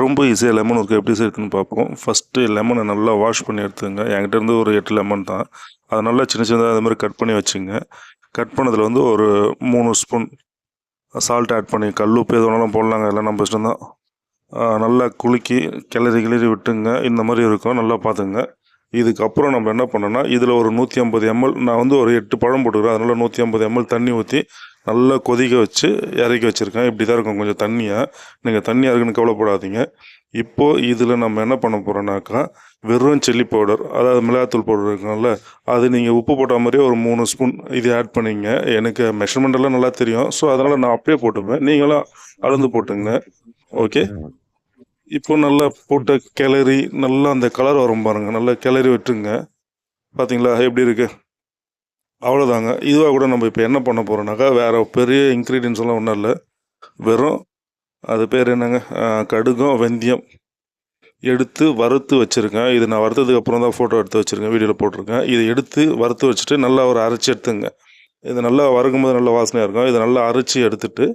ரொம்ப ஈஸியாக லெமன் ஊறுகாய் எப்படி செய்யுதுன்னு பார்ப்போம். ஃபஸ்ட்டு லெமனை நல்லா வாஷ் பண்ணி எடுத்துங்க. என்கிட்ட இருந்து ஒரு 8 லெமன் தான். அதை நல்லா சின்ன சின்னதாக அது மாதிரி கட் பண்ணி வச்சுங்க. கட் பண்ணதில் வந்து ஒரு 3 ஸ்பூன் சால்ட் ஆட் பண்ணி, கல் உப்பு எது வேணாலும் போடலாங்க, எல்லாம் நம்ம இஷ்டம் தான். நல்லா குலுக்கி கிளறி விட்டுங்க. இந்த மாதிரி இருக்கும், நல்லா பார்த்துங்க. இதுக்கப்புறம் நம்ம என்ன பண்ணோன்னா, இதில் ஒரு 150 ml, நான் வந்து ஒரு 8 பழம் போட்டுக்கிறேன், அதனால் 150 ml தண்ணி ஊற்றி நல்லா கொதிக்க வச்சு இறக்கி வச்சுருக்கேன். இப்படி தான் இருக்கும், கொஞ்சம் தண்ணியாக. நீங்கள் தண்ணியாக இருக்குன்னு கவலைப்படாதீங்க. இப்போது இதில் நம்ம என்ன பண்ண போகிறோன்னாக்கா, வெறும் சில்லி பவுடர், அதாவது மிளகாத்தூள் பவுடர் இருக்குல்ல, அது நீங்கள் உப்பு போட்ட மாதிரியே ஒரு 3 ஸ்பூன் இது ஆட் பண்ணிங்க. எனக்கு மெஷர்மெண்ட் எல்லாம் நல்லா தெரியும், ஸோ அதனால் நான் அப்படியே போட்டுப்பேன். நீங்களும் அளந்து போட்டுங்க. ஓகே. இப்போ நல்லா போட்டு கிளறி நல்லா அந்த கலர் வரும் பாருங்க, நல்லா கிளறி விட்டுருங்க. பார்த்தீங்களா எப்படி இருக்கு? அவ்வளோதாங்க. இதுவாக கூட நம்ம இப்போ என்ன பண்ண போகிறோம்னாக்கா, வேறு பெரிய இன்க்ரீடியன்ஸ் எல்லாம் ஒன்றும் இல்லை. வெறும் அது பேர் என்னங்க, கடுகும் வெந்தயம் எடுத்து வறுத்து வச்சுருக்கேன். இது நான் வறுத்ததுக்கு அப்புறம் தான் ஃபோட்டோ எடுத்து வச்சுருக்கேன், வீடியோவில் போட்டிருக்கேன். இதை எடுத்து வறுத்து வச்சுட்டு நல்லா ஒரு அரைச்சி எடுத்துங்க. இது நல்லா வறுக்கும்போது நல்ல வாசனையாக இருக்கும். இதை நல்லா அரைச்சி எடுத்துட்டு,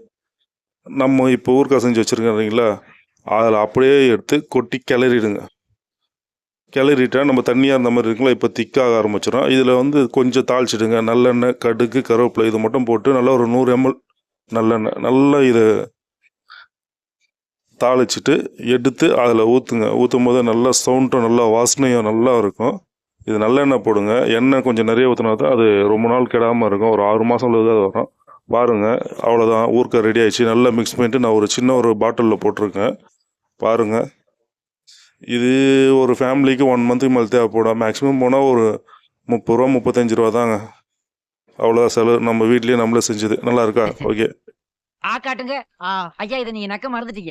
நம்ம இப்போ ஊறுகாய் செஞ்சு வச்சுருக்கோம் இல்லைங்களா, அதில் அப்படியே எடுத்து கொட்டி கிளறிடுங்க. கிளறிட்டா நம்ம தண்ணியாக இருந்த மாதிரி இருக்குங்களா, இப்போ திக்காக ஆரம்பிச்சிடும். இதில் வந்து கொஞ்சம் தாளிச்சிடுங்க. நல்லெண்ணெய், கடுகு, கருவேப்பிலை இது மட்டும் போட்டு நல்லா ஒரு 100 ml நல்லெண்ணெய் நல்லா இதை தாளிச்சிட்டு எடுத்து அதில் ஊற்றுங்க. ஊற்றும் போது நல்லா சவுண்டும் நல்லா வாசனையும் நல்லா இருக்கும். இது நல்லெண்ணெய் போடுங்க. எண்ணெய் கொஞ்சம் நிறைய ஊற்றினா தான் அது ரொம்ப நாள் கெடாமல் இருக்கும். ஒரு 6 மாதம் தான் வரும். பாருங்கள், அவ்வளோதான், ஊறுகாய் ரெடி ஆகிடுச்சு. நல்லா மிக்ஸ் பண்ணிவிட்டு நான் ஒரு சின்ன ஒரு பாட்டிலில் போட்டிருக்கேன். பாருங்கள், இது ஒரு ஃபேமிலிக்கு 1 மந்த்துக்கு மேலே தேவைப்படும். மேக்ஸிமம் போனால் ஒரு 30 ரூபா 35 ரூபா தாங்க. அவ்வளோதான் செலவு. நம்ம வீட்லேயே நம்மளே செஞ்சது. நல்லா இருக்கா? ஓகே. காட்டுங்க. ஐயா, இதை நீங்க நக்க மறந்துட்டீங்க.